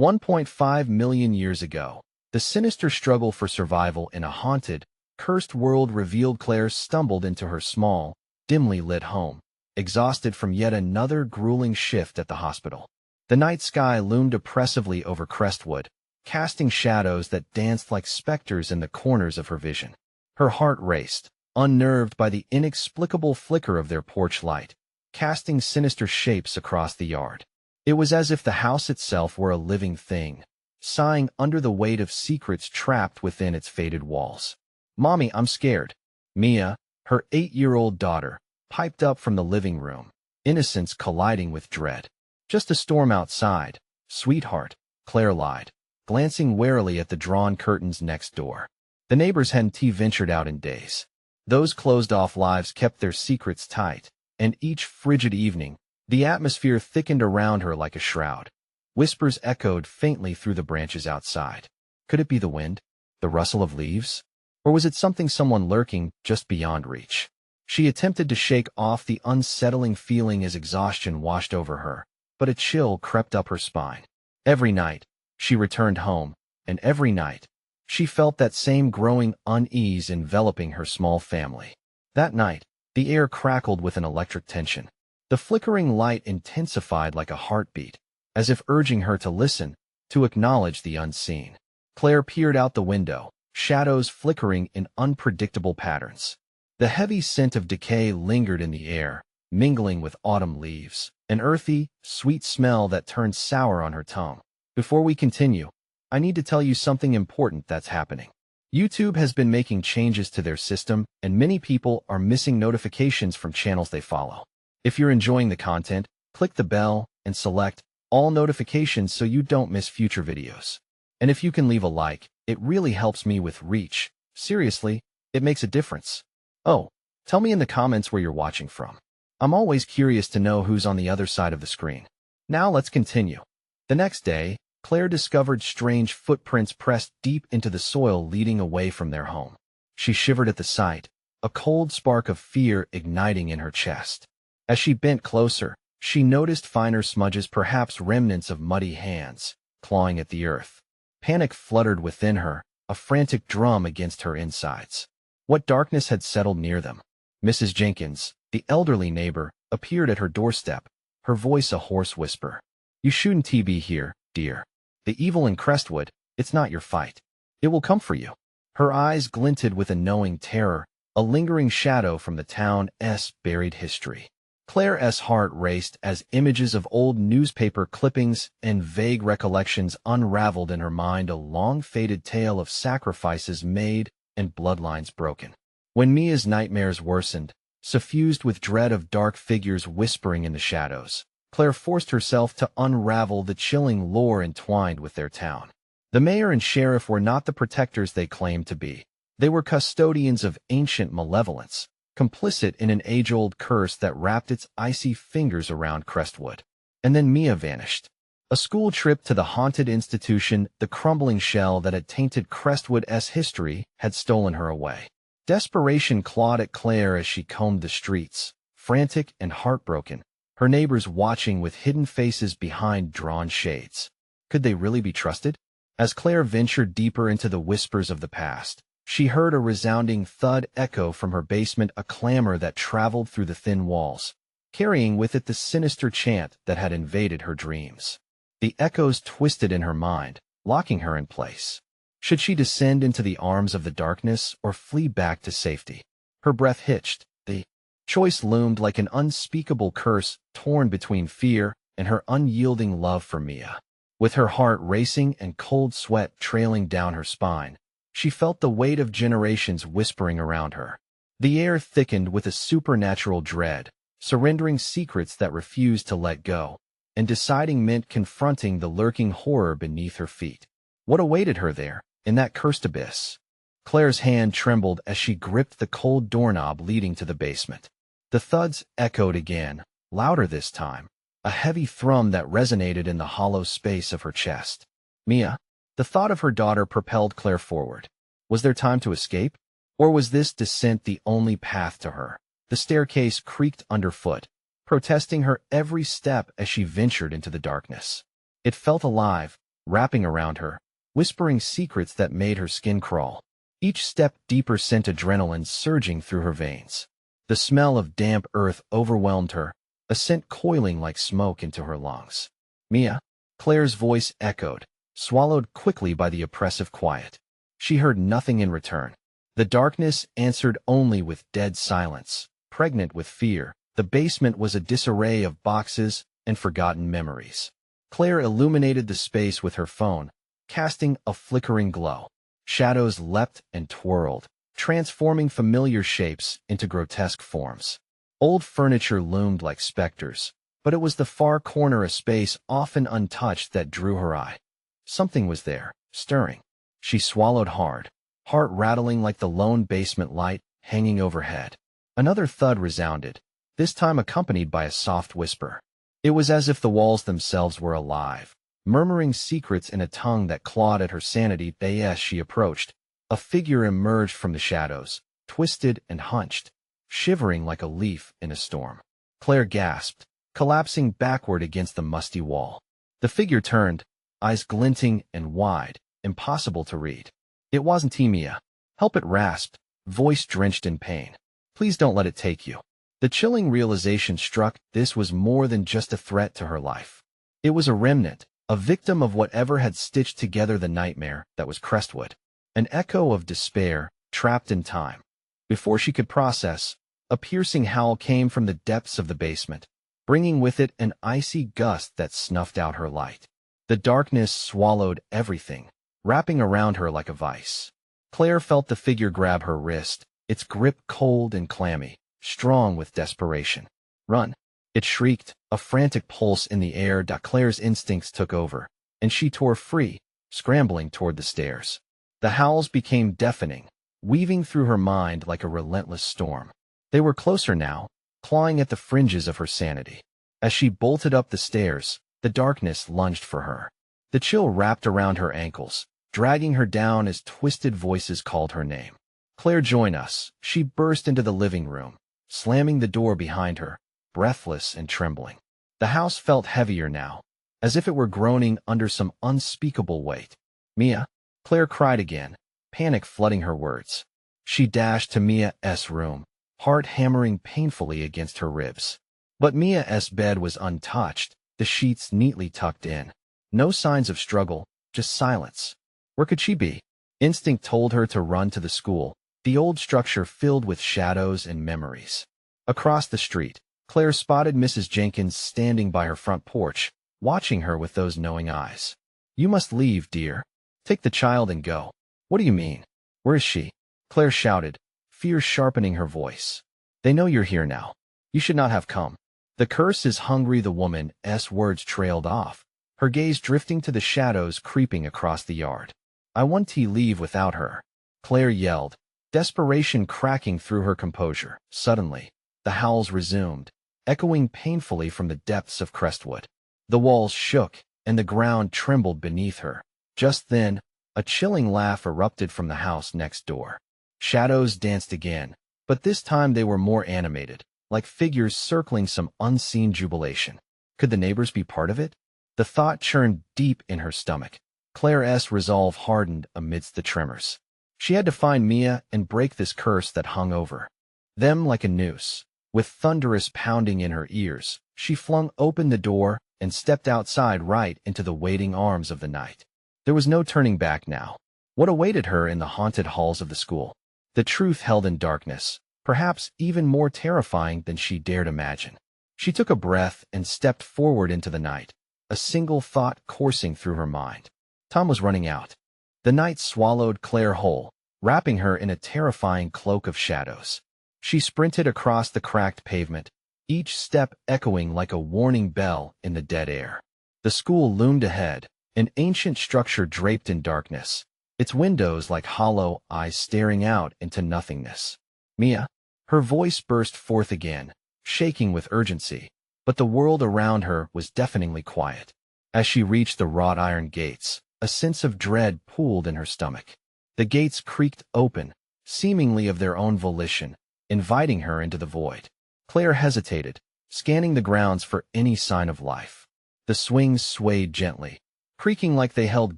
1.5 million years ago, the sinister struggle for survival in a haunted, cursed world revealed. Claire stumbled into her small, dimly lit home, exhausted from yet another grueling shift at the hospital. The night sky loomed oppressively over Crestwood, casting shadows that danced like specters in the corners of her vision. Her heart raced, unnerved by the inexplicable flicker of their porch light, casting sinister shapes across the yard. It was as if the house itself were a living thing, sighing under the weight of secrets trapped within its faded walls. "Mommy, I'm scared." Mia, her 8-year-old daughter, piped up from the living room, innocence colliding with dread. "Just a storm outside, sweetheart," Claire lied, glancing warily at the drawn curtains next door. The neighbors hadn't ventured out in days. Those closed-off lives kept their secrets tight, and each frigid evening, the atmosphere thickened around her like a shroud. Whispers echoed faintly through the branches outside. Could it be the wind, the rustle of leaves? Or was it someone lurking just beyond reach? She attempted to shake off the unsettling feeling as exhaustion washed over her, but a chill crept up her spine. Every night, she returned home, and every night, she felt that same growing unease enveloping her small family. That night, the air crackled with an electric tension. The flickering light intensified like a heartbeat, as if urging her to listen, to acknowledge the unseen. Claire peered out the window, shadows flickering in unpredictable patterns. The heavy scent of decay lingered in the air, mingling with autumn leaves, an earthy, sweet smell that turned sour on her tongue. Before we continue, I need to tell you something important that's happening. YouTube has been making changes to their system, and many people are missing notifications from channels they follow. If you're enjoying the content, click the bell and select all notifications so you don't miss future videos. And if you can leave a like, it really helps me with reach. Seriously, it makes a difference. Oh, tell me in the comments where you're watching from. I'm always curious to know who's on the other side of the screen. Now let's continue. The next day, Claire discovered strange footprints pressed deep into the soil leading away from their home. She shivered at the sight, a cold spark of fear igniting in her chest. As she bent closer, she noticed finer smudges, perhaps remnants of muddy hands, clawing at the earth. Panic fluttered within her, a frantic drum against her insides. What darkness had settled near them? Mrs. Jenkins, the elderly neighbor, appeared at her doorstep, her voice a hoarse whisper. "You shouldn't be here, dear. The evil in Crestwood, it's not your fight. It will come for you." Her eyes glinted with a knowing terror, a lingering shadow from the town's buried history. Claire's heart raced as images of old newspaper clippings and vague recollections unraveled in her mind, a long-faded tale of sacrifices made and bloodlines broken. When Mia's nightmares worsened, suffused with dread of dark figures whispering in the shadows, Claire forced herself to unravel the chilling lore entwined with their town. The mayor and sheriff were not the protectors they claimed to be. They were custodians of ancient malevolence, complicit in an age-old curse that wrapped its icy fingers around Crestwood. And then Mia vanished. A school trip to the haunted institution, the crumbling shell that had tainted Crestwood's history, had stolen her away. Desperation clawed at Claire as she combed the streets, frantic and heartbroken, her neighbors watching with hidden faces behind drawn shades. Could they really be trusted? As Claire ventured deeper into the whispers of the past, she heard a resounding thud echo from her basement, a clamor that traveled through the thin walls, carrying with it the sinister chant that had invaded her dreams. The echoes twisted in her mind, locking her in place. Should she descend into the arms of the darkness or flee back to safety? Her breath hitched. The choice loomed like an unspeakable curse, torn between fear and her unyielding love for Mia. With her heart racing and cold sweat trailing down her spine, she felt the weight of generations whispering around her. The air thickened with a supernatural dread, surrendering secrets that refused to let go, and deciding meant confronting the lurking horror beneath her feet. What awaited her there, in that cursed abyss? Claire's hand trembled as she gripped the cold doorknob leading to the basement. The thuds echoed again, louder this time, a heavy thrum that resonated in the hollow space of her chest. Mia. The thought of her daughter propelled Claire forward. Was there time to escape? Or was this descent the only path to her? The staircase creaked underfoot, protesting her every step as she ventured into the darkness. It felt alive, wrapping around her, whispering secrets that made her skin crawl. Each step deeper sent adrenaline surging through her veins. The smell of damp earth overwhelmed her, a scent coiling like smoke into her lungs. Mia? Claire's voice echoed, swallowed quickly by the oppressive quiet. She heard nothing in return. The darkness answered only with dead silence, pregnant with fear. The basement was a disarray of boxes and forgotten memories. Claire illuminated the space with her phone, casting a flickering glow. Shadows leapt and twirled, transforming familiar shapes into grotesque forms. Old furniture loomed like specters, but it was the far corner of space often untouched that drew her eye. Something was there, stirring. She swallowed hard, heart rattling like the lone basement light hanging overhead. Another thud resounded, this time accompanied by a soft whisper. It was as if the walls themselves were alive, murmuring secrets in a tongue that clawed at her sanity. As she approached, a figure emerged from the shadows, twisted and hunched, shivering like a leaf in a storm. Claire gasped, collapsing backward against the musty wall. The figure turned, eyes glinting and wide, impossible to read. It wasn't Mia. "Help," it rasped, voice drenched in pain. "Please don't let it take you." The chilling realization struck. This was more than just a threat to her life. It was a remnant, a victim of whatever had stitched together the nightmare that was Crestwood. An echo of despair, trapped in time. Before she could process, a piercing howl came from the depths of the basement, bringing with it an icy gust that snuffed out her light. The darkness swallowed everything, wrapping around her like a vice. Claire felt the figure grab her wrist, its grip cold and clammy, strong with desperation. "Run!" It shrieked, a frantic pulse in the air. Claire's instincts took over, and she tore free, scrambling toward the stairs. The howls became deafening, weaving through her mind like a relentless storm. They were closer now, clawing at the fringes of her sanity. As she bolted up the stairs, the darkness lunged for her. The chill wrapped around her ankles, dragging her down as twisted voices called her name. "Claire, join us!" She burst into the living room, slamming the door behind her, breathless and trembling. The house felt heavier now, as if it were groaning under some unspeakable weight. "Mia!" Claire cried again, panic flooding her words. She dashed to Mia's room, heart hammering painfully against her ribs. But Mia's bed was untouched, the sheets neatly tucked in. No signs of struggle, just silence. Where could she be? Instinct told her to run to the school, the old structure filled with shadows and memories. Across the street, Claire spotted Mrs. Jenkins standing by her front porch, watching her with those knowing eyes. "You must leave, dear. Take the child and go." "What do you mean? Where is she?" Claire shouted, fear sharpening her voice. "They know you're here now. You should not have come." "The curse is hungry." The woman's words trailed off, her gaze drifting to the shadows creeping across the yard. "I want to leave without her," Claire yelled, desperation cracking through her composure. Suddenly, the howls resumed, echoing painfully from the depths of Crestwood. The walls shook, and the ground trembled beneath her. Just then, a chilling laugh erupted from the house next door. Shadows danced again, but this time they were more animated, like figures circling some unseen jubilation. Could the neighbors be part of it? The thought churned deep in her stomach. Claire's resolve hardened amidst the tremors. She had to find Mia and break this curse that hung over them like a noose. With thunderous pounding in her ears, she flung open the door and stepped outside right into the waiting arms of the night. There was no turning back now. What awaited her in the haunted halls of the school? The truth held in darkness, perhaps even more terrifying than she dared imagine. She took a breath and stepped forward into the night, a single thought coursing through her mind. Time was running out. The night swallowed Claire whole, wrapping her in a terrifying cloak of shadows. She sprinted across the cracked pavement, each step echoing like a warning bell in the dead air. The school loomed ahead, an ancient structure draped in darkness, its windows like hollow eyes staring out into nothingness. "Mia!" Her voice burst forth again, shaking with urgency, but the world around her was deafeningly quiet. As she reached the wrought iron gates, a sense of dread pooled in her stomach. The gates creaked open, seemingly of their own volition, inviting her into the void. Claire hesitated, scanning the grounds for any sign of life. The swings swayed gently, creaking like they held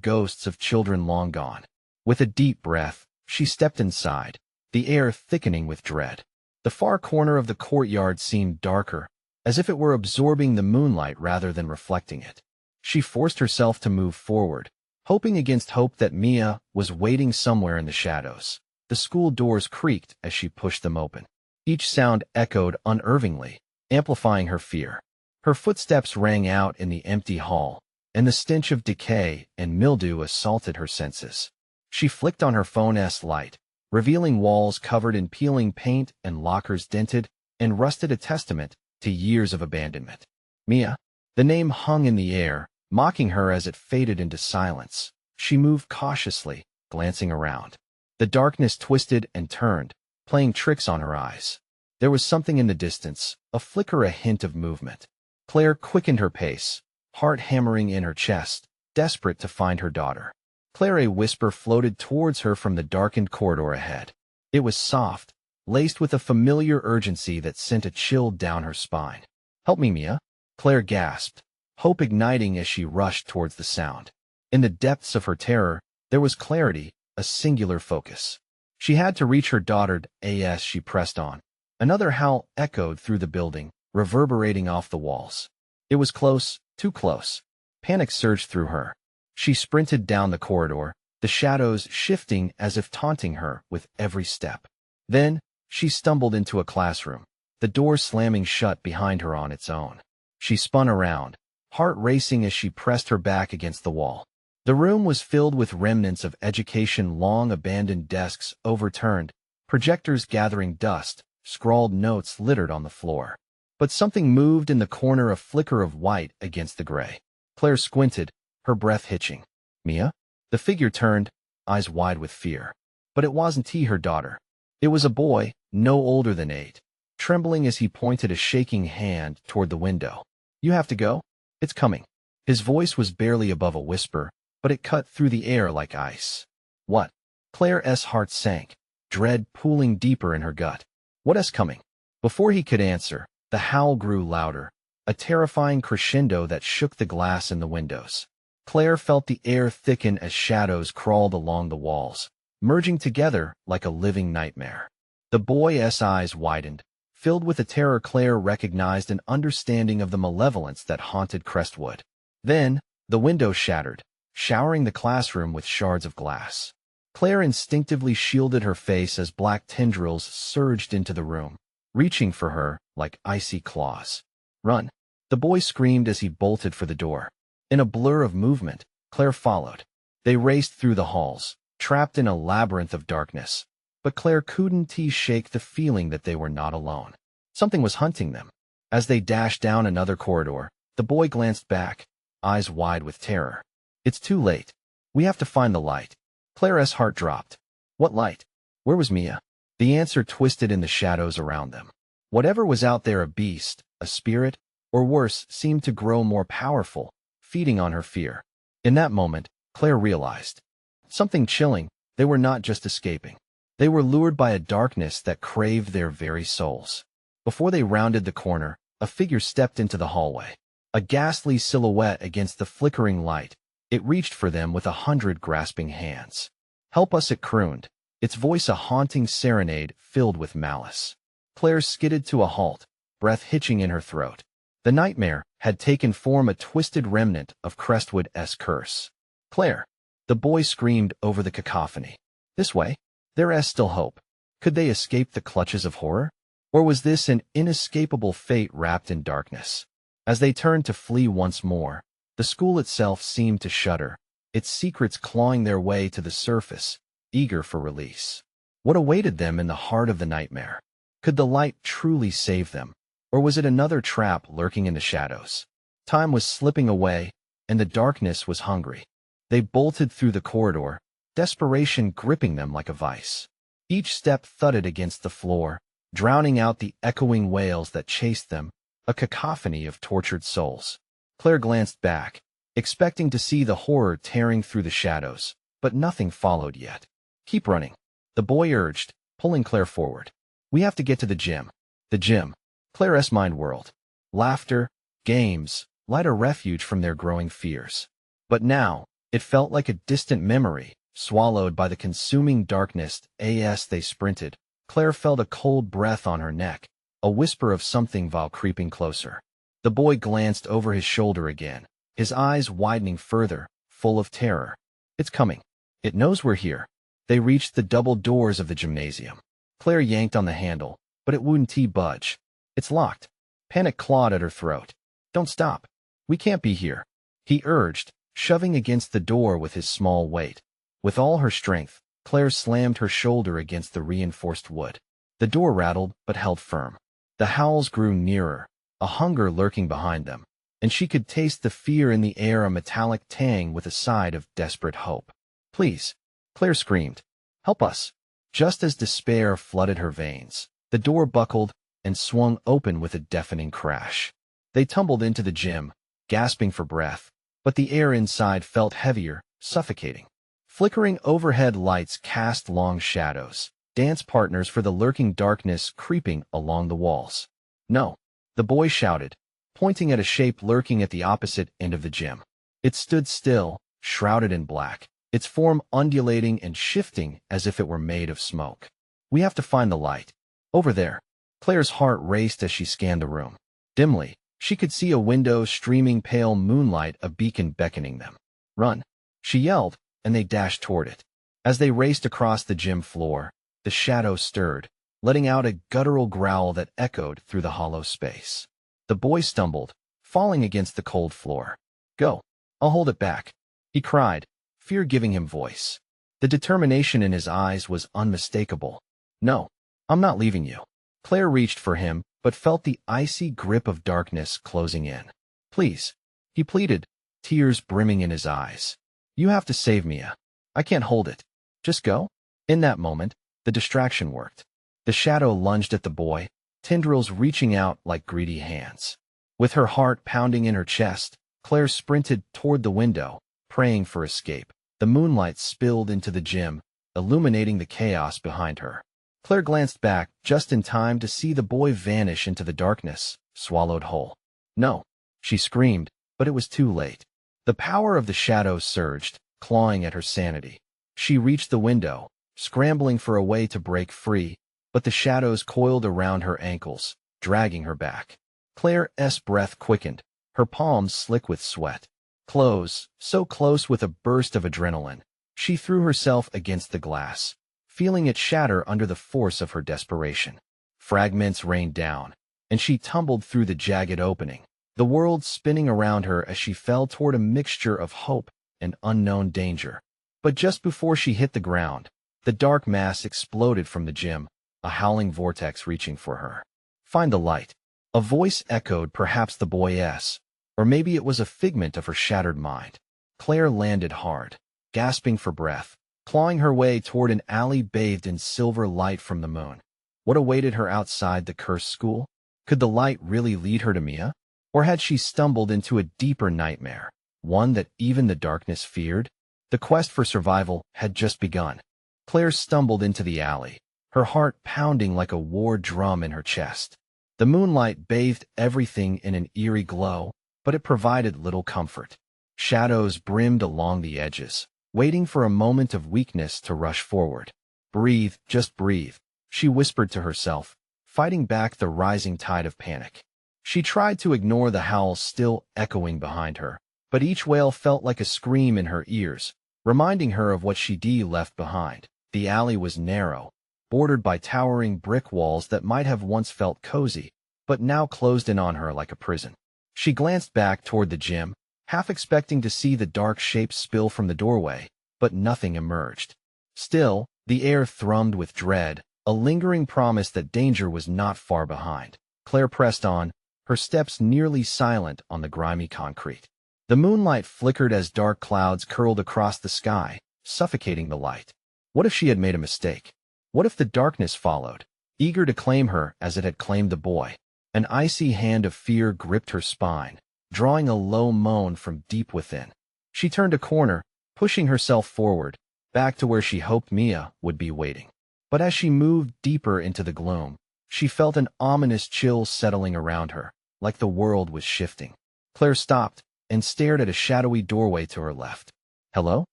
ghosts of children long gone. With a deep breath, she stepped inside, the air thickening with dread. The far corner of the courtyard seemed darker, as if it were absorbing the moonlight rather than reflecting it. She forced herself to move forward, hoping against hope that Mia was waiting somewhere in the shadows. The school doors creaked as she pushed them open. Each sound echoed unnervingly, amplifying her fear. Her footsteps rang out in the empty hall, and the stench of decay and mildew assaulted her senses. She flicked on her phone's light, revealing walls covered in peeling paint and lockers dented and rusted, a testament to years of abandonment. Mia. The name hung in the air, mocking her as it faded into silence. She moved cautiously, glancing around. The darkness twisted and turned, playing tricks on her eyes. There was something in the distance, a flicker, a hint of movement. Claire quickened her pace, heart hammering in her chest, desperate to find her daughter. Claire, a whisper floated towards her from the darkened corridor ahead. It was soft, laced with a familiar urgency that sent a chill down her spine. "Help me, Mia," Claire gasped, hope igniting as she rushed towards the sound. In the depths of her terror, there was clarity, a singular focus. She had to reach her daughter as she pressed on. Another howl echoed through the building, reverberating off the walls. It was close, too close. Panic surged through her. She sprinted down the corridor, the shadows shifting as if taunting her with every step. Then, she stumbled into a classroom, the door slamming shut behind her on its own. She spun around, heart racing as she pressed her back against the wall. The room was filled with remnants of education, long abandoned desks overturned, projectors gathering dust, scrawled notes littered on the floor. But something moved in the corner, a flicker of white against the gray. Claire squinted, her breath hitching. "Mia?" The figure turned, eyes wide with fear. But it wasn't he, her daughter. It was a boy, no older than 8, trembling as he pointed a shaking hand toward the window. "You have to go? It's coming." His voice was barely above a whisper, but it cut through the air like ice. "What?" Claire's heart sank, dread pooling deeper in her gut. "What's coming?" Before he could answer, the howl grew louder, a terrifying crescendo that shook the glass in the windows. Claire felt the air thicken as shadows crawled along the walls, merging together like a living nightmare. The boy's eyes widened, filled with a terror Claire recognized, an understanding of the malevolence that haunted Crestwood. Then, the window shattered, showering the classroom with shards of glass. Claire instinctively shielded her face as black tendrils surged into the room, reaching for her like icy claws. "Run!" The boy screamed as he bolted for the door. In a blur of movement, Claire followed. They raced through the halls, trapped in a labyrinth of darkness. But Claire couldn't shake the feeling that they were not alone. Something was hunting them. As they dashed down another corridor, the boy glanced back, eyes wide with terror. "It's too late. We have to find the light." Claire's heart dropped. What light? Where was Mia? The answer twisted in the shadows around them. Whatever was out there, a beast, a spirit, or worse, seemed to grow more powerful, feeding on her fear. In that moment, Claire realized something chilling. They were not just escaping. They were lured by a darkness that craved their very souls. Before they rounded the corner, a figure stepped into the hallway. A ghastly silhouette against the flickering light, it reached for them with 100 grasping hands. "Help us," it crooned, its voice a haunting serenade filled with malice. Claire skidded to a halt, breath hitching in her throat. The nightmare had taken form, a twisted remnant of Crestwood's curse. "Claire!" The boy screamed over the cacophony. "This way." There's still hope. Could they escape the clutches of horror? Or was this an inescapable fate wrapped in darkness? As they turned to flee once more, the school itself seemed to shudder, its secrets clawing their way to the surface, eager for release. What awaited them in the heart of the nightmare? Could the light truly save them? Or was it another trap lurking in the shadows? Time was slipping away, and the darkness was hungry. They bolted through the corridor, desperation gripping them like a vice. Each step thudded against the floor, drowning out the echoing wails that chased them, a cacophony of tortured souls. Claire glanced back, expecting to see the horror tearing through the shadows, but nothing followed yet. "Keep running," the boy urged, pulling Claire forward. "We have to get to the gym." The gym. Claire's mind whirled. Laughter, games, light a refuge from their growing fears. But now, it felt like a distant memory, swallowed by the consuming darkness. As they sprinted, Claire felt a cold breath on her neck, a whisper of something vile creeping closer. The boy glanced over his shoulder again, his eyes widening further, full of terror. It's coming. It knows we're here. They reached the double doors of the gymnasium. Claire yanked on the handle, but it wouldn't budge. It's locked. Panic clawed at her throat. Don't stop. We can't be here, he urged, shoving against the door with his small weight. With all her strength, Claire slammed her shoulder against the reinforced wood. The door rattled but held firm. The howls grew nearer, a hunger lurking behind them, and she could taste the fear in the air, a metallic tang with a side of desperate hope. Please, Claire screamed. Help us. Just as despair flooded her veins, the door buckled and swung open with a deafening crash. They tumbled into the gym, gasping for breath, but the air inside felt heavier, suffocating. Flickering overhead lights cast long shadows, dance partners for the lurking darkness creeping along the walls. No, the boy shouted, pointing at a shape lurking at the opposite end of the gym. It stood still, shrouded in black, its form undulating and shifting as if it were made of smoke. We have to find the light. Over there. Claire's heart raced as she scanned the room. Dimly, she could see a window streaming pale moonlight, a beacon beckoning them. Run, she yelled, and they dashed toward it. As they raced across the gym floor, the shadow stirred, letting out a guttural growl that echoed through the hollow space. The boy stumbled, falling against the cold floor. Go, I'll hold it back, he cried, fear giving him voice. The determination in his eyes was unmistakable. No, I'm not leaving you. Claire reached for him, but felt the icy grip of darkness closing in. Please, he pleaded, tears brimming in his eyes. You have to save Mia. I can't hold it. Just go. In that moment, the distraction worked. The shadow lunged at the boy, tendrils reaching out like greedy hands. With her heart pounding in her chest, Claire sprinted toward the window, praying for escape. The moonlight spilled into the gym, illuminating the chaos behind her. Claire glanced back just in time to see the boy vanish into the darkness, swallowed whole. No, she screamed, but it was too late. The power of the shadows surged, clawing at her sanity. She reached the window, scrambling for a way to break free, but the shadows coiled around her ankles, dragging her back. Claire's breath quickened, her palms slick with sweat. Close, so close with a burst of adrenaline, she threw herself against the glass, feeling it shatter under the force of her desperation. Fragments rained down, and she tumbled through the jagged opening, the world spinning around her as she fell toward a mixture of hope and unknown danger. But just before she hit the ground, the dark mass exploded from the gym, a howling vortex reaching for her. Find the light. A voice echoed, perhaps the boy's, or maybe it was a figment of her shattered mind. Claire landed hard, gasping for breath, clawing her way toward an alley bathed in silver light from the moon. What awaited her outside the cursed school? Could the light really lead her to Mia? Or had she stumbled into a deeper nightmare, one that even the darkness feared? The quest for survival had just begun. Claire stumbled into the alley, her heart pounding like a war drum in her chest. The moonlight bathed everything in an eerie glow, but it provided little comfort. Shadows brimmed along the edges, waiting for a moment of weakness to rush forward. Breathe, just breathe, she whispered to herself, fighting back the rising tide of panic. She tried to ignore the howls still echoing behind her, but each wail felt like a scream in her ears, reminding her of what she'd left behind. The alley was narrow, bordered by towering brick walls that might have once felt cozy, but now closed in on her like a prison. She glanced back toward the gym, half expecting to see the dark shapes spill from the doorway, but nothing emerged. Still, the air thrummed with dread, a lingering promise that danger was not far behind. Claire pressed on, her steps nearly silent on the grimy concrete. The moonlight flickered as dark clouds curled across the sky, suffocating the light. What if she had made a mistake? What if the darkness followed, eager to claim her as it had claimed the boy? An icy hand of fear gripped her spine, drawing a low moan from deep within. She turned a corner, pushing herself forward, back to where she hoped Mia would be waiting. But as she moved deeper into the gloom, she felt an ominous chill settling around her, like the world was shifting. Claire stopped, and stared at a shadowy doorway to her left. "Hello?"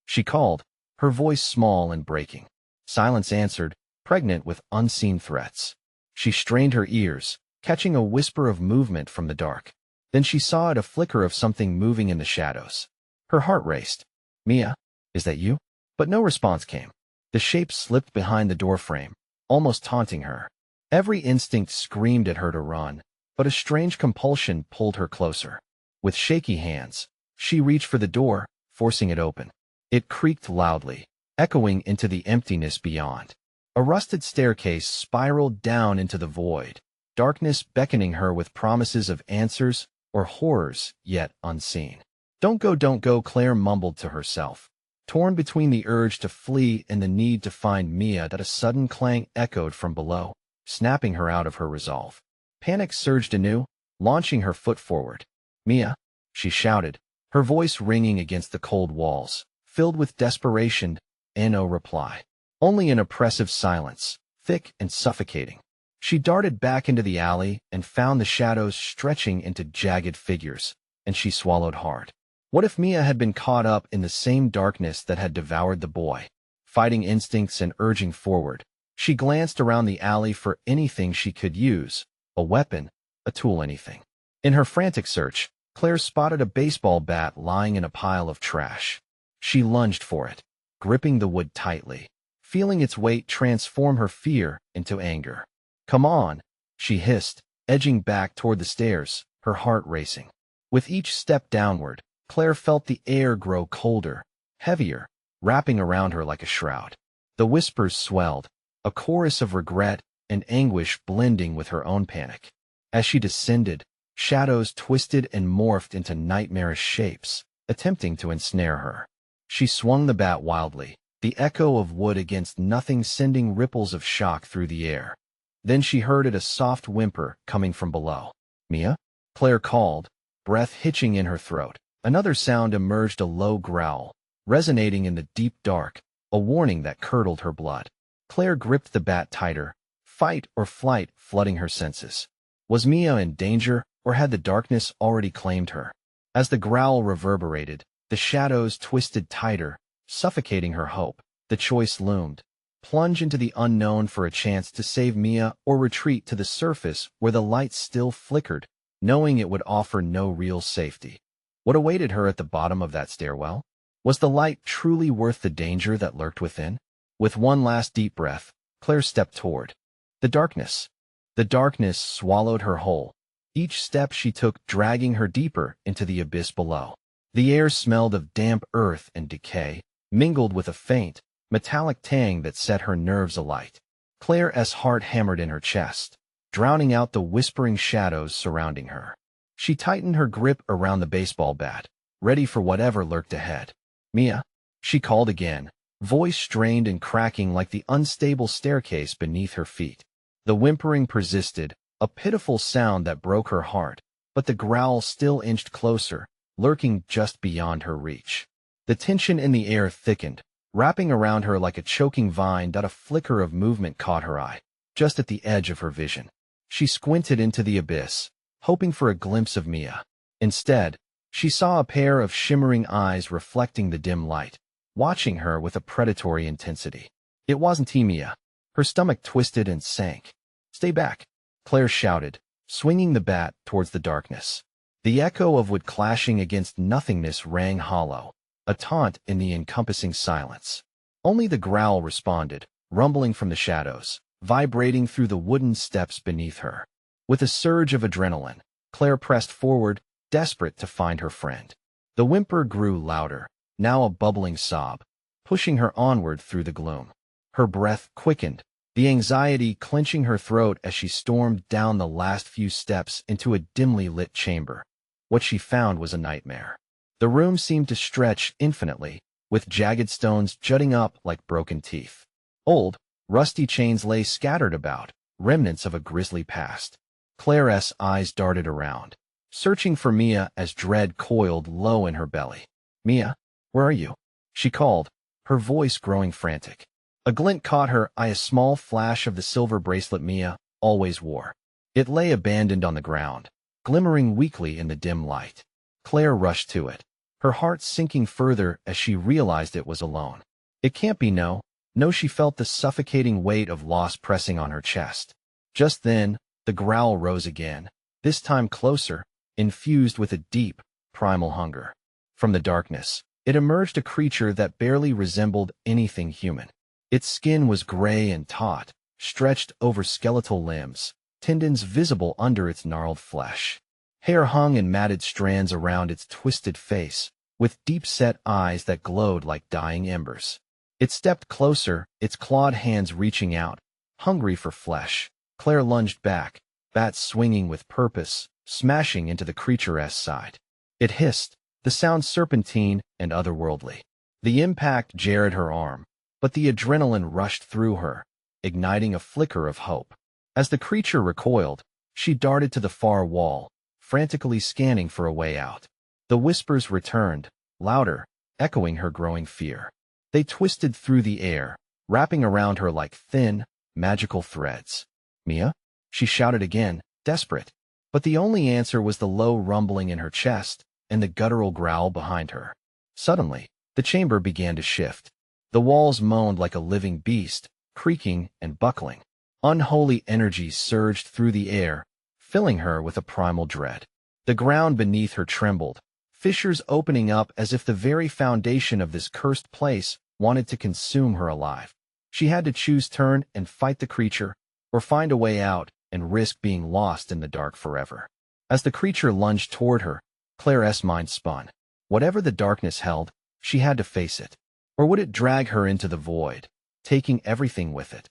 she called, her voice small and breaking. Silence answered, pregnant with unseen threats. She strained her ears, catching a whisper of movement from the dark. Then she saw a flicker of something moving in the shadows. Her heart raced. "Mia, is that you?" But no response came. The shape slipped behind the doorframe, almost taunting her. Every instinct screamed at her to run, but a strange compulsion pulled her closer. With shaky hands, she reached for the door, forcing it open. It creaked loudly, echoing into the emptiness beyond. A rusted staircase spiraled down into the void, darkness beckoning her with promises of answers or horrors yet unseen. Don't go, Claire mumbled to herself, torn between the urge to flee and the need to find Mia. That a sudden clang echoed from below, snapping her out of her resolve. Panic surged anew, launching her foot forward. "Mia," she shouted, her voice ringing against the cold walls, filled with desperation, and no reply. Only an oppressive silence, thick and suffocating. She darted back into the alley and found the shadows stretching into jagged figures, and she swallowed hard. What if Mia had been caught up in the same darkness that had devoured the boy? Fighting instincts and urging forward, she glanced around the alley for anything she could use, a weapon, a tool, anything. In her frantic search, Claire spotted a baseball bat lying in a pile of trash. She lunged for it, gripping the wood tightly, feeling its weight transform her fear into anger. "Come on," she hissed, edging back toward the stairs, her heart racing. With each step downward, Claire felt the air grow colder, heavier, wrapping around her like a shroud. The whispers swelled, a chorus of regret and anguish blending with her own panic. As she descended, shadows twisted and morphed into nightmarish shapes, attempting to ensnare her. She swung the bat wildly, the echo of wood against nothing sending ripples of shock through the air. Then she heard a soft whimper coming from below. "Mia?" Claire called, breath hitching in her throat. Another sound emerged, a low growl, resonating in the deep dark, a warning that curdled her blood. Claire gripped the bat tighter, fight or flight flooding her senses. Was Mia in danger, or had the darkness already claimed her? As the growl reverberated, the shadows twisted tighter, suffocating her hope. The choice loomed: plunge into the unknown for a chance to save Mia, or retreat to the surface where the light still flickered, knowing it would offer no real safety. What awaited her at the bottom of that stairwell? Was the light truly worth the danger that lurked within? With one last deep breath, Claire stepped toward the darkness. The darkness swallowed her whole, each step she took dragging her deeper into the abyss below. The air smelled of damp earth and decay, mingled with a faint, metallic tang that set her nerves alight. Claire's heart hammered in her chest, drowning out the whispering shadows surrounding her. She tightened her grip around the baseball bat, ready for whatever lurked ahead. "Mia?" she called again, voice strained and cracking like the unstable staircase beneath her feet. The whimpering persisted, a pitiful sound that broke her heart, but the growl still inched closer, lurking just beyond her reach. The tension in the air thickened, wrapping around her like a choking vine. A flicker of movement caught her eye, just at the edge of her vision. She squinted into the abyss, hoping for a glimpse of Mia. Instead, she saw a pair of shimmering eyes reflecting the dim light, watching her with a predatory intensity. It wasn't Mia. Her stomach twisted and sank. "Stay back," Claire shouted, swinging the bat towards the darkness. The echo of wood clashing against nothingness rang hollow, a taunt in the encompassing silence. Only the growl responded, rumbling from the shadows, vibrating through the wooden steps beneath her. With a surge of adrenaline, Claire pressed forward, desperate to find her friend. The whimper grew louder, now a bubbling sob, pushing her onward through the gloom. Her breath quickened, the anxiety clenching her throat as she stormed down the last few steps into a dimly lit chamber. What she found was a nightmare. The room seemed to stretch infinitely, with jagged stones jutting up like broken teeth. Old, rusty chains lay scattered about, remnants of a grisly past. Claire's eyes darted around, searching for Mia as dread coiled low in her belly. "Mia, where are you?" she called, her voice growing frantic. A glint caught her eye, a small flash of the silver bracelet Mia always wore. It lay abandoned on the ground, glimmering weakly in the dim light. Claire rushed to it, her heart sinking further as she realized it was alone. It can't be no. No, she felt the suffocating weight of loss pressing on her chest. Just then, the growl rose again, this time closer, infused with a deep, primal hunger. From the darkness, it emerged a creature that barely resembled anything human. Its skin was gray and taut, stretched over skeletal limbs, tendons visible under its gnarled flesh. Hair hung in matted strands around its twisted face, with deep-set eyes that glowed like dying embers. It stepped closer, its clawed hands reaching out, hungry for flesh. Claire lunged back, bat swinging with purpose, smashing into the creature's side. It hissed, the sound serpentine and otherworldly. The impact jarred her arm, but the adrenaline rushed through her, igniting a flicker of hope. As the creature recoiled, she darted to the far wall, frantically scanning for a way out. The whispers returned, louder, echoing her growing fear. They twisted through the air, wrapping around her like thin, magical threads. "Mia?" she shouted again, desperate. But the only answer was the low rumbling in her chest and the guttural growl behind her. Suddenly, the chamber began to shift. The walls moaned like a living beast, creaking and buckling. Unholy energies surged through the air, filling her with a primal dread. The ground beneath her trembled, fissures opening up as if the very foundation of this cursed place wanted to consume her alive. She had to choose turn and fight the creature, or find a way out and risk being lost in the dark forever. As the creature lunged toward her, Claire's mind spun. Whatever the darkness held, she had to face it. Or would it drag her into the void, taking everything with it?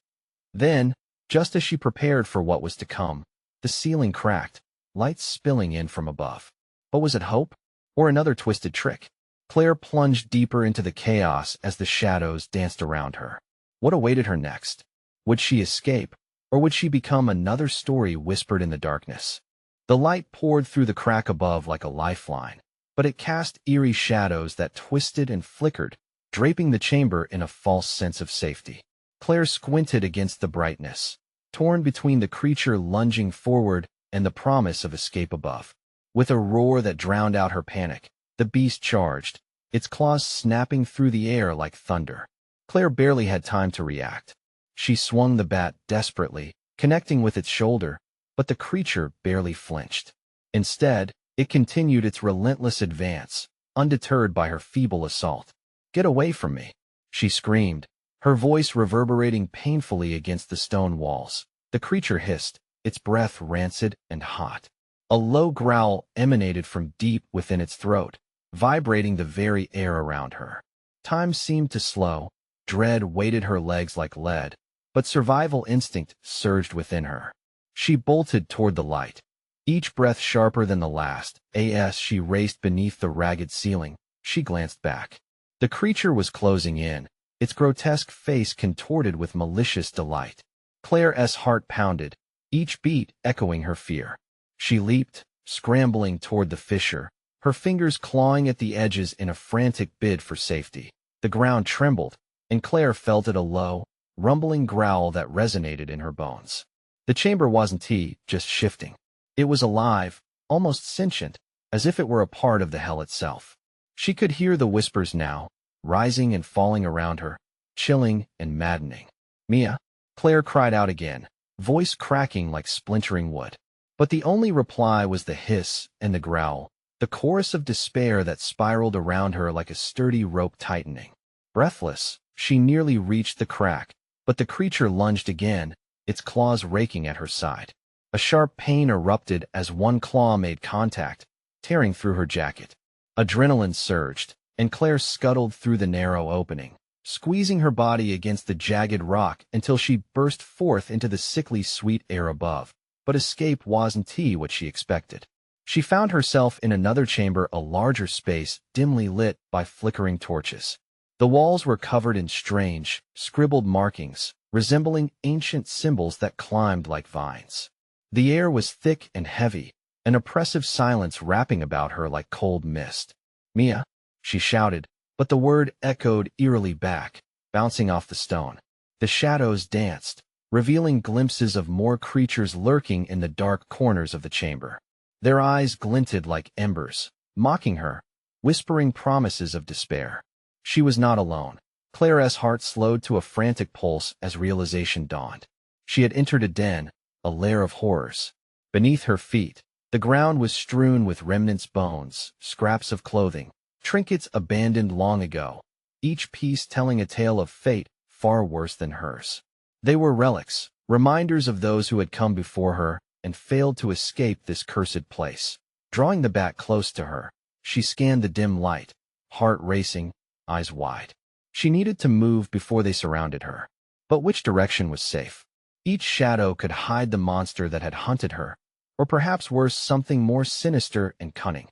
Then, just as she prepared for what was to come, the ceiling cracked, light spilling in from above. But was it hope? Or another twisted trick? Claire plunged deeper into the chaos as the shadows danced around her. What awaited her next? Would she escape, or would she become another story whispered in the darkness? The light poured through the crack above like a lifeline, but it cast eerie shadows that twisted and flickered, draping the chamber in a false sense of safety. Claire squinted against the brightness, torn between the creature lunging forward and the promise of escape above. With a roar that drowned out her panic, the beast charged, its claws snapping through the air like thunder. Claire barely had time to react. She swung the bat desperately, connecting with its shoulder, but the creature barely flinched. Instead, it continued its relentless advance, undeterred by her feeble assault. "Get away from me," she screamed, her voice reverberating painfully against the stone walls. The creature hissed, its breath rancid and hot. A low growl emanated from deep within its throat, vibrating the very air around her. Time seemed to slow, dread weighted her legs like lead, but survival instinct surged within her. She bolted toward the light, each breath sharper than the last. As she raced beneath the ragged ceiling, she glanced back. The creature was closing in, its grotesque face contorted with malicious delight. Claire's heart pounded, each beat echoing her fear. She leaped, scrambling toward the fissure, her fingers clawing at the edges in a frantic bid for safety. The ground trembled, and Claire felt it, a low, rumbling growl that resonated in her bones. The chamber wasn't just shifting. It was alive, almost sentient, as if it were a part of the hell itself. She could hear the whispers now, rising and falling around her, chilling and maddening. "Mia?" Claire cried out again, voice cracking like splintering wood. But the only reply was the hiss and the growl, the chorus of despair that spiraled around her like a sturdy rope tightening. Breathless, she nearly reached the crack, but the creature lunged again, its claws raking at her side. A sharp pain erupted as one claw made contact, tearing through her jacket. Adrenaline surged, and Claire scuttled through the narrow opening, squeezing her body against the jagged rock until she burst forth into the sickly sweet air above. But escape wasn't what she expected. She found herself in another chamber, a larger space dimly lit by flickering torches. The walls were covered in strange, scribbled markings, resembling ancient symbols that climbed like vines. The air was thick and heavy, an oppressive silence wrapping about her like cold mist. "Mia?" she shouted, but the word echoed eerily back, bouncing off the stone. The shadows danced, revealing glimpses of more creatures lurking in the dark corners of the chamber. Their eyes glinted like embers, mocking her, whispering promises of despair. She was not alone. Claire's heart slowed to a frantic pulse as realization dawned. She had entered a den, a lair of horrors. Beneath her feet, the ground was strewn with remnants, bones, scraps of clothing, trinkets abandoned long ago, each piece telling a tale of fate far worse than hers. They were relics, reminders of those who had come before her and failed to escape this cursed place. Drawing the bat close to her, she scanned the dim light, heart racing, eyes wide. She needed to move before they surrounded her. But which direction was safe? Each shadow could hide the monster that had hunted her, or perhaps worse, something more sinister and cunning.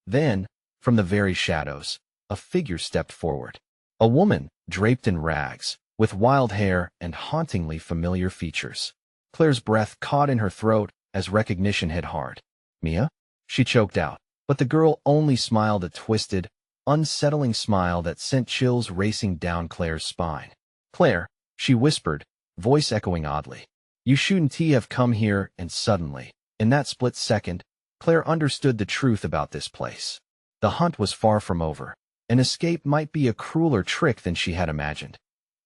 Then, from the very shadows, a figure stepped forward. A woman, draped in rags, with wild hair and hauntingly familiar features. Claire's breath caught in her throat as recognition hit hard. "Mia?" she choked out, but the girl only smiled, a twisted, unsettling smile that sent chills racing down Claire's spine. "Claire," she whispered, voice echoing oddly. "You shouldn't have come here," and suddenly, in that split second, Claire understood the truth about this place. The hunt was far from over. An escape might be a crueler trick than she had imagined.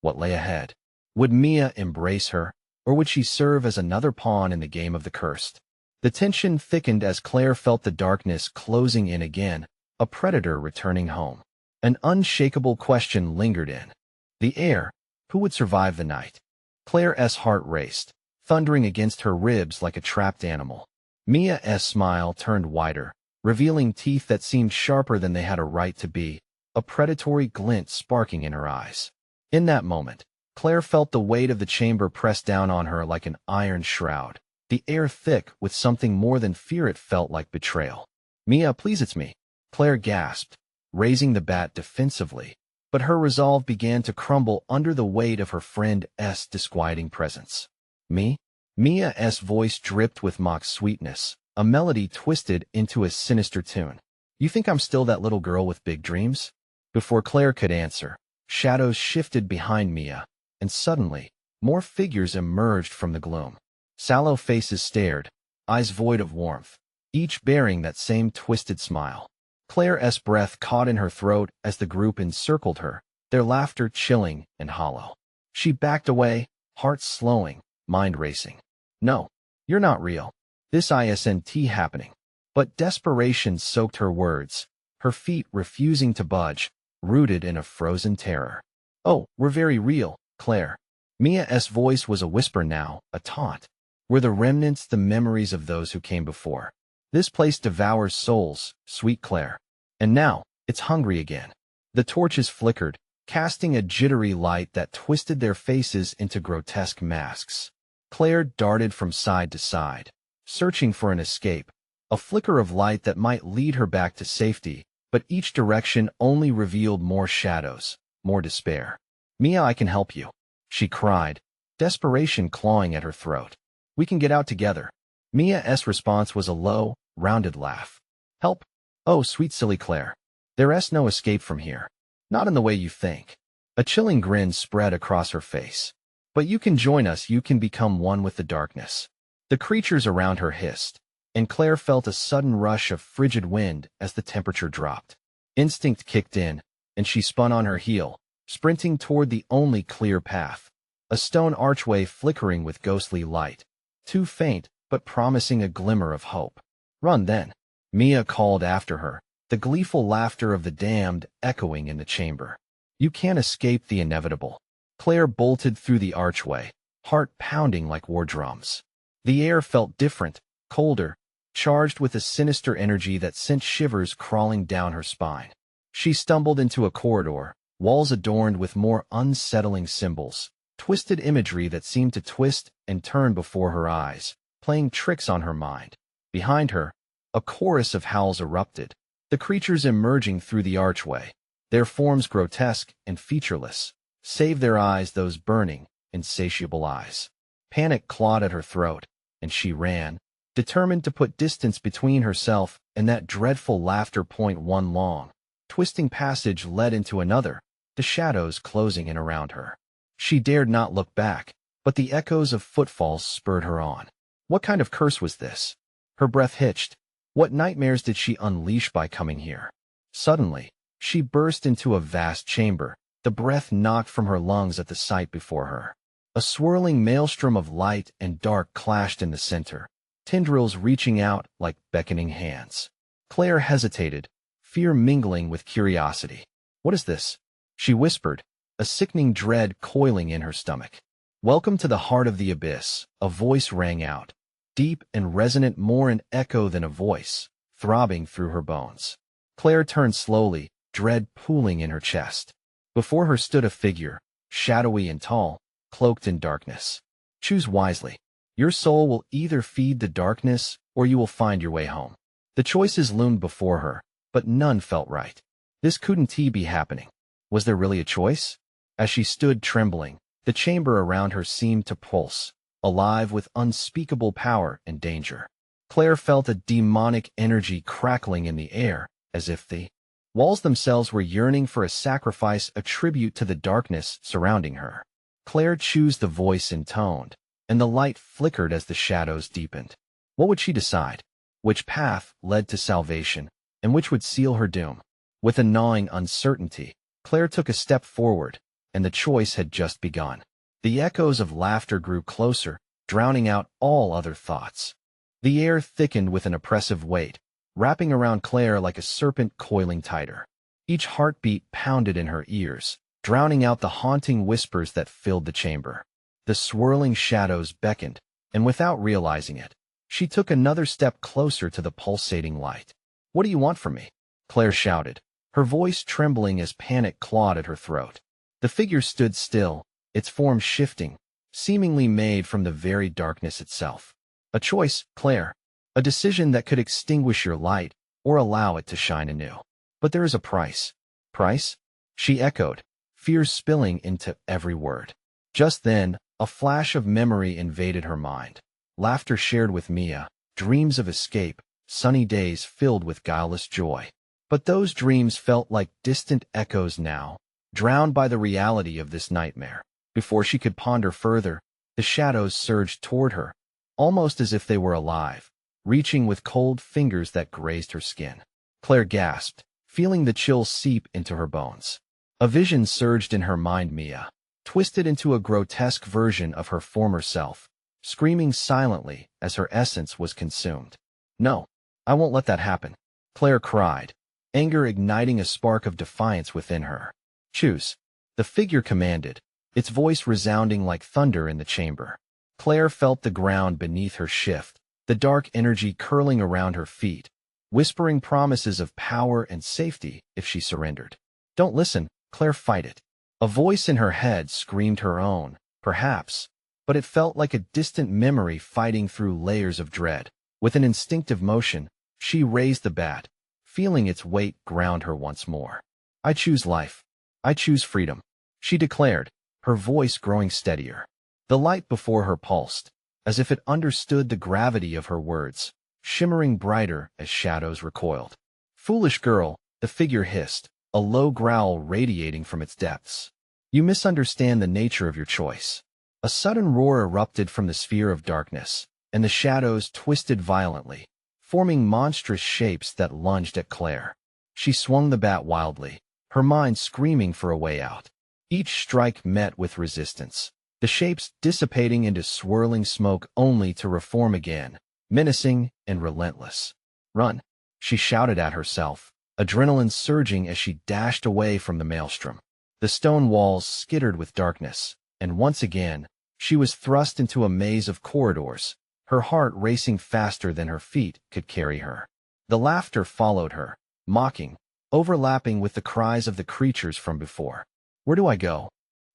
What lay ahead? Would Mia embrace her, or would she serve as another pawn in the game of the cursed? The tension thickened as Claire felt the darkness closing in again, a predator returning home. An unshakable question lingered in the air. Who would survive the night? Claire's heart raced, thundering against her ribs like a trapped animal. Mia's smile turned wider, revealing teeth that seemed sharper than they had a right to be, a predatory glint sparking in her eyes. In that moment, Claire felt the weight of the chamber press down on her like an iron shroud, the air thick with something more than fear. It felt like betrayal. "Mia, please, it's me," Claire gasped, raising the bat defensively, but her resolve began to crumble under the weight of her friend's disquieting presence. "Me?" Mia's voice dripped with mock sweetness, a melody twisted into a sinister tune. "You think I'm still that little girl with big dreams?" Before Claire could answer, shadows shifted behind Mia, and suddenly, more figures emerged from the gloom. Sallow faces stared, eyes void of warmth, each bearing that same twisted smile. Claire's breath caught in her throat as the group encircled her, their laughter chilling and hollow. She backed away, heart slowing, mind racing. "No, you're not real. This isn't happening." But desperation soaked her words, her feet refusing to budge, rooted in a frozen terror. "Oh, we're very real, Claire." Mia's voice was a whisper now, a taunt. "We're the remnants, the memories of those who came before. This place devours souls, sweet Claire. And now, it's hungry again." The torches flickered, casting a jittery light that twisted their faces into grotesque masks. Claire darted from side to side, searching for an escape, a flicker of light that might lead her back to safety, but each direction only revealed more shadows, more despair. "Mia, I can help you," she cried, desperation clawing at her throat. "We can get out together." Mia's response was a low, rounded laugh. "Help? Oh, sweet silly Claire. There's no escape from here. Not in the way you think." A chilling grin spread across her face. "But you can join us, you can become one with the darkness." The creatures around her hissed, and Claire felt a sudden rush of frigid wind as the temperature dropped. Instinct kicked in, and she spun on her heel, sprinting toward the only clear path, a stone archway flickering with ghostly light, too faint but promising a glimmer of hope. "Run then," Mia called after her, the gleeful laughter of the damned echoing in the chamber. "You can't escape the inevitable." Claire bolted through the archway, heart pounding like war drums. The air felt different, colder, charged with a sinister energy that sent shivers crawling down her spine. She stumbled into a corridor, walls adorned with more unsettling symbols, twisted imagery that seemed to twist and turn before her eyes, playing tricks on her mind. Behind her, a chorus of howls erupted, the creatures emerging through the archway, their forms grotesque and featureless, save their eyes, those burning, insatiable eyes. Panic clawed at her throat, and she ran, determined to put distance between herself and that dreadful laughter. One long, twisting passage led into another, the shadows closing in around her. She dared not look back, but the echoes of footfalls spurred her on. What kind of curse was this? Her breath hitched, What nightmares did she unleash by coming here? Suddenly, she burst into a vast chamber. The breath knocked from her lungs at the sight before her. A swirling maelstrom of light and dark clashed in the center, tendrils reaching out like beckoning hands. Claire hesitated, fear mingling with curiosity. "What is this?" she whispered, a sickening dread coiling in her stomach. "Welcome to the heart of the abyss," a voice rang out, deep and resonant, more an echo than a voice, throbbing through her bones. Claire turned slowly, dread pooling in her chest. Before her stood a figure, shadowy and tall, cloaked in darkness. "Choose wisely. Your soul will either feed the darkness or you will find your way home." The choices loomed before her, but none felt right. This couldn't be happening. Was there really a choice? As she stood trembling, the chamber around her seemed to pulse, alive with unspeakable power and danger. Claire felt a demonic energy crackling in the air, as if the walls themselves were yearning for a sacrifice, a tribute to the darkness surrounding her. Claire chose the voice intoned, and the light flickered as the shadows deepened. What would she decide? Which path led to salvation, and which would seal her doom? With a gnawing uncertainty, Claire took a step forward, and the choice had just begun. The echoes of laughter grew closer, drowning out all other thoughts. The air thickened with an oppressive weight, wrapping around Claire like a serpent coiling tighter. Each heartbeat pounded in her ears, drowning out the haunting whispers that filled the chamber. The swirling shadows beckoned, and without realizing it, she took another step closer to the pulsating light. "What do you want from me?" Claire shouted, her voice trembling as panic clawed at her throat. The figure stood still, its form shifting, seemingly made from the very darkness itself. "A choice, Claire. A decision that could extinguish your light or allow it to shine anew. But there is a price." "Price?" she echoed, fear spilling into every word. Just then, a flash of memory invaded her mind. Laughter shared with Mia, dreams of escape, sunny days filled with guileless joy. But those dreams felt like distant echoes now, drowned by the reality of this nightmare. Before she could ponder further, the shadows surged toward her, almost as if they were alive, reaching with cold fingers that grazed her skin. Claire gasped, feeling the chill seep into her bones. A vision surged in her mind, Mia, twisted into a grotesque version of her former self, screaming silently as her essence was consumed. "No, I won't let that happen," Claire cried, anger igniting a spark of defiance within her. "Choose," the figure commanded, its voice resounding like thunder in the chamber. Claire felt the ground beneath her shift, the dark energy curling around her feet, whispering promises of power and safety if she surrendered. "Don't listen, Claire, fight it." A voice in her head screamed her own, perhaps, but it felt like a distant memory fighting through layers of dread. With an instinctive motion, she raised the bat, feeling its weight ground her once more. "I choose life. I choose freedom," she declared, her voice growing steadier. The light before her pulsed, as if it understood the gravity of her words, shimmering brighter as shadows recoiled. "Foolish girl," the figure hissed, a low growl radiating from its depths. "You misunderstand the nature of your choice." A sudden roar erupted from the sphere of darkness, and the shadows twisted violently, forming monstrous shapes that lunged at Claire. She swung the bat wildly, her mind screaming for a way out. Each strike met with resistance, the shapes dissipating into swirling smoke only to reform again, menacing and relentless. "Run," she shouted at herself, adrenaline surging as she dashed away from the maelstrom. The stone walls skittered with darkness, and once again, she was thrust into a maze of corridors, her heart racing faster than her feet could carry her. The laughter followed her, mocking, overlapping with the cries of the creatures from before. "Where do I go?"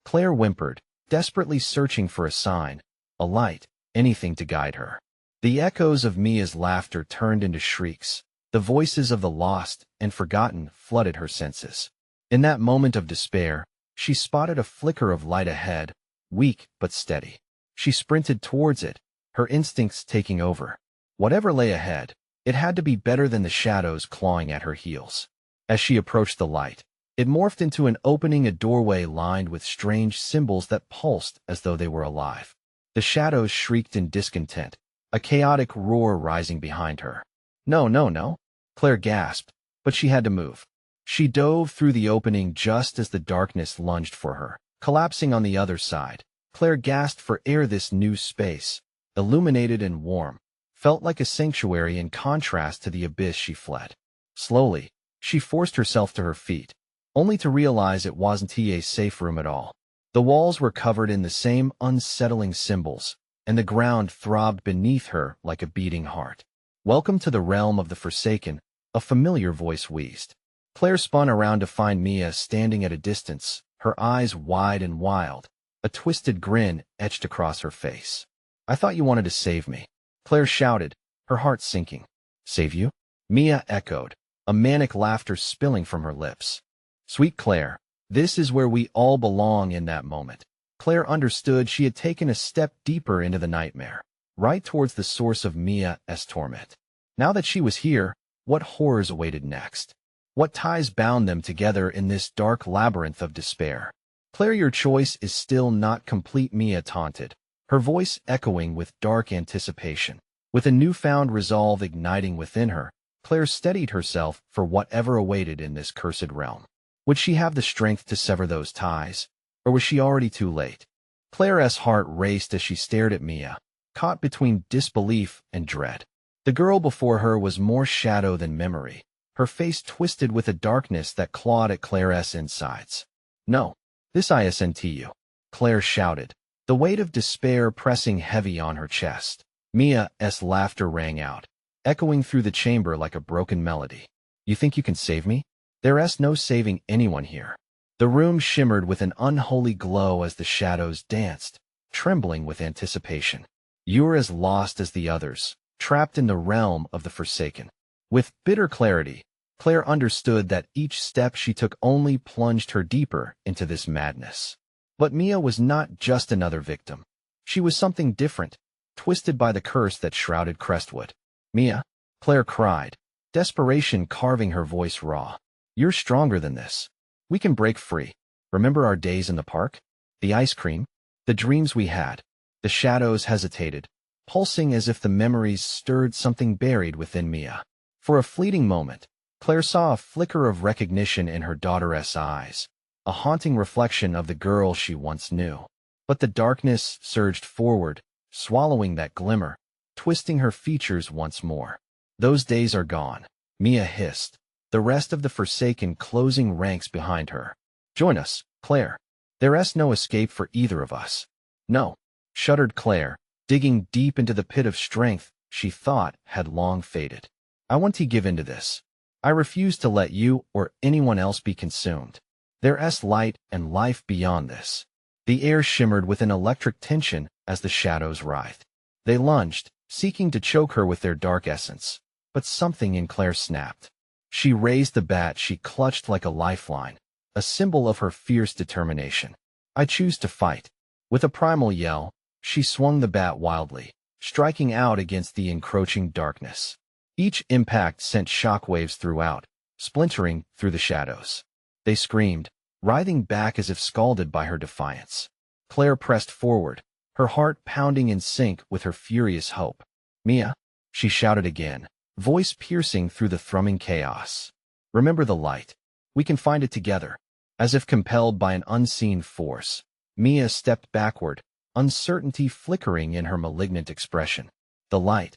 Claire whimpered, desperately searching for a sign, a light, anything to guide her. The echoes of Mia's laughter turned into shrieks. The voices of the lost and forgotten flooded her senses. In that moment of despair, she spotted a flicker of light ahead, weak but steady. She sprinted towards it, her instincts taking over. Whatever lay ahead, it had to be better than the shadows clawing at her heels. As she approached the light, it morphed into an opening, a doorway lined with strange symbols that pulsed as though they were alive. The shadows shrieked in discontent, a chaotic roar rising behind her. No, no, no. Claire gasped, but she had to move. She dove through the opening just as the darkness lunged for her, collapsing on the other side. Claire gasped for air. This new space, illuminated and warm, felt like a sanctuary in contrast to the abyss she fled. Slowly, she forced herself to her feet, only to realize it wasn't a safe room at all. The walls were covered in the same unsettling symbols, and the ground throbbed beneath her like a beating heart. "Welcome to the realm of the Forsaken," a familiar voice wheezed. Claire spun around to find Mia standing at a distance, her eyes wide and wild, a twisted grin etched across her face. "I thought you wanted to save me," Claire shouted, her heart sinking. "Save you?" Mia echoed, a manic laughter spilling from her lips. "Sweet Claire, this is where we all belong." In that moment, Claire understood she had taken a step deeper into the nightmare, right towards the source of Mia's torment. Now that she was here, what horrors awaited next? What ties bound them together in this dark labyrinth of despair? "Claire, your choice is still not complete," Mia taunted, her voice echoing with dark anticipation. With a newfound resolve igniting within her, Claire steadied herself for whatever awaited in this cursed realm. Would she have the strength to sever those ties, or was she already too late? Claire's heart raced as she stared at Mia, caught between disbelief and dread. The girl before her was more shadow than memory, her face twisted with a darkness that clawed at Claire's insides. "No, this isn't you," Claire shouted, the weight of despair pressing heavy on her chest. Mia's laughter rang out, echoing through the chamber like a broken melody. "You think you can save me? There's no saving anyone here." The room shimmered with an unholy glow as the shadows danced, trembling with anticipation. "You're as lost as the others, trapped in the realm of the Forsaken." With bitter clarity, Claire understood that each step she took only plunged her deeper into this madness. But Mia was not just another victim. She was something different, twisted by the curse that shrouded Crestwood. "Mia," Claire cried, desperation carving her voice raw. "You're stronger than this. We can break free. Remember our days in the park? The ice cream? The dreams we had?" The shadows hesitated, pulsing as if the memories stirred something buried within Mia. For a fleeting moment, Claire saw a flicker of recognition in her daughter's eyes, a haunting reflection of the girl she once knew. But the darkness surged forward, swallowing that glimmer, twisting her features once more. "Those days are gone," Mia hissed, the rest of the Forsaken closing ranks behind her. "Join us, Claire. There's no escape for either of us." "No," shuddered Claire, digging deep into the pit of strength she thought had long faded. "I want to give in to this. I refuse to let you or anyone else be consumed. There's light and life beyond this." The air shimmered with an electric tension as the shadows writhed. They lunged, seeking to choke her with their dark essence, but something in Claire snapped. She raised the bat she clutched like a lifeline, a symbol of her fierce determination. "I choose to fight." With a primal yell, she swung the bat wildly, striking out against the encroaching darkness. Each impact sent shockwaves throughout, splintering through the shadows. They screamed, writhing back as if scalded by her defiance. Claire pressed forward, her heart pounding in sync with her furious hope. "Mia," she shouted again, voice piercing through the thrumming chaos. "Remember the light. We can find it together." As if compelled by an unseen force, Mia stepped backward, uncertainty flickering in her malignant expression. The light,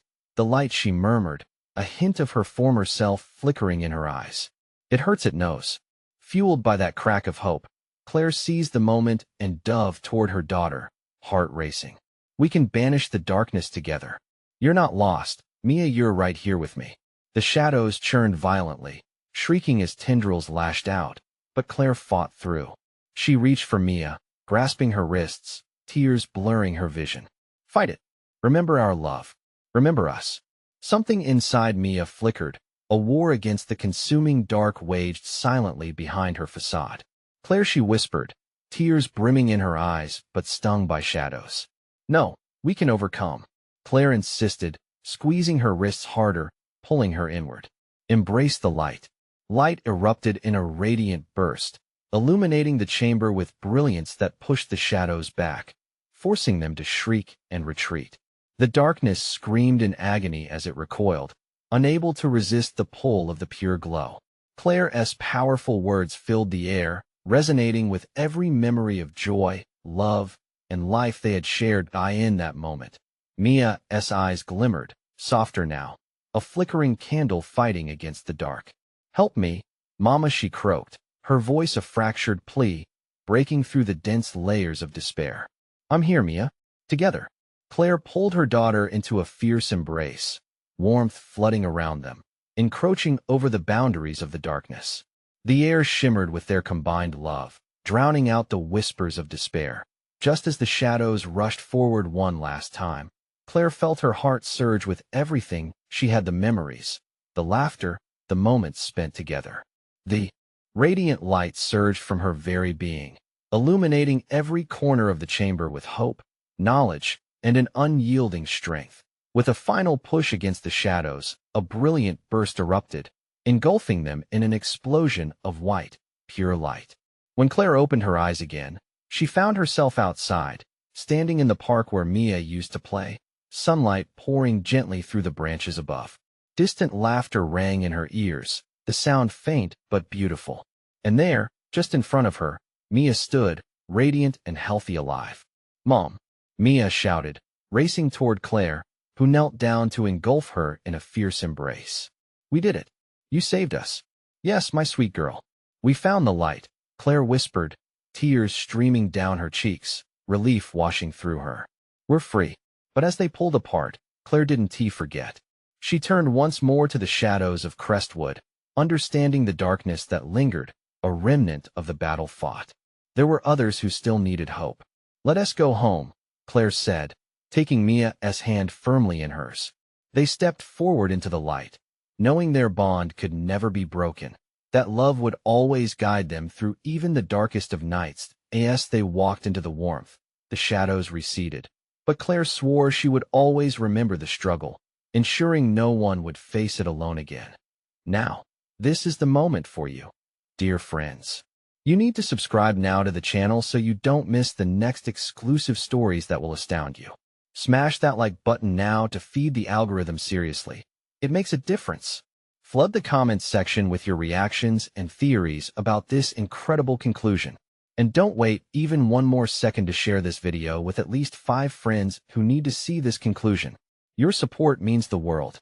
she murmured, a hint of her former self flickering in her eyes. "It hurts, it knows." Fueled by that crack of hope, Claire seized the moment and dove toward her daughter, heart racing. "We can banish the darkness together. You're not lost, Mia, you're right here with me." The shadows churned violently, shrieking as tendrils lashed out, but Claire fought through. She reached for Mia, grasping her wrists, tears blurring her vision. "Fight it. Remember our love. Remember us." Something inside Mia flickered, a war against the consuming dark waged silently behind her facade. "Claire," she whispered, tears brimming in her eyes but stung by shadows. "No, we can overcome," Claire insisted, squeezing her wrists harder, pulling her inward. "Embrace the light." Light erupted in a radiant burst, illuminating the chamber with brilliance that pushed the shadows back, forcing them to shriek and retreat. The darkness screamed in agony as it recoiled, unable to resist the pull of the pure glow. Claire's powerful words filled the air, resonating with every memory of joy, love, and life they had shared in that moment. Mia's eyes glimmered, softer now, a flickering candle fighting against the dark. "Help me, Mama," she croaked, her voice a fractured plea, breaking through the dense layers of despair. "I'm here, Mia." Together, Claire pulled her daughter into a fierce embrace, warmth flooding around them, encroaching over the boundaries of the darkness. The air shimmered with their combined love, drowning out the whispers of despair. Just as the shadows rushed forward one last time, Claire felt her heart surge with everything. She had the memories, the laughter, the moments spent together. The radiant light surged from her very being, illuminating every corner of the chamber with hope, knowledge, and an unyielding strength. With a final push against the shadows, a brilliant burst erupted, engulfing them in an explosion of white, pure light. When Claire opened her eyes again, she found herself outside, standing in the park where Mia used to play, sunlight pouring gently through the branches above. Distant laughter rang in her ears, the sound faint but beautiful. And there, just in front of her, Mia stood, radiant and healthy alive. "Mom!" Mia shouted, racing toward Claire, who knelt down to engulf her in a fierce embrace. "We did it. You saved us." "Yes, my sweet girl. We found the light," Claire whispered, tears streaming down her cheeks, relief washing through her. "We're free." But as they pulled apart, Claire didn't forget. She turned once more to the shadows of Crestwood, understanding the darkness that lingered, a remnant of the battle fought. There were others who still needed hope. "Let us go home," Claire said, taking Mia's hand firmly in hers. They stepped forward into the light, knowing their bond could never be broken, that love would always guide them through even the darkest of nights. As they walked into the warmth, the shadows receded. But Claire swore she would always remember the struggle, ensuring no one would face it alone again. Now, this is the moment for you, dear friends. You need to subscribe now to the channel so you don't miss the next exclusive stories that will astound you. Smash that like button now to feed the algorithm seriously. It makes a difference. Flood the comments section with your reactions and theories about this incredible conclusion. And don't wait even one more second to share this video with at least 5 friends who need to see this conclusion. Your support means the world.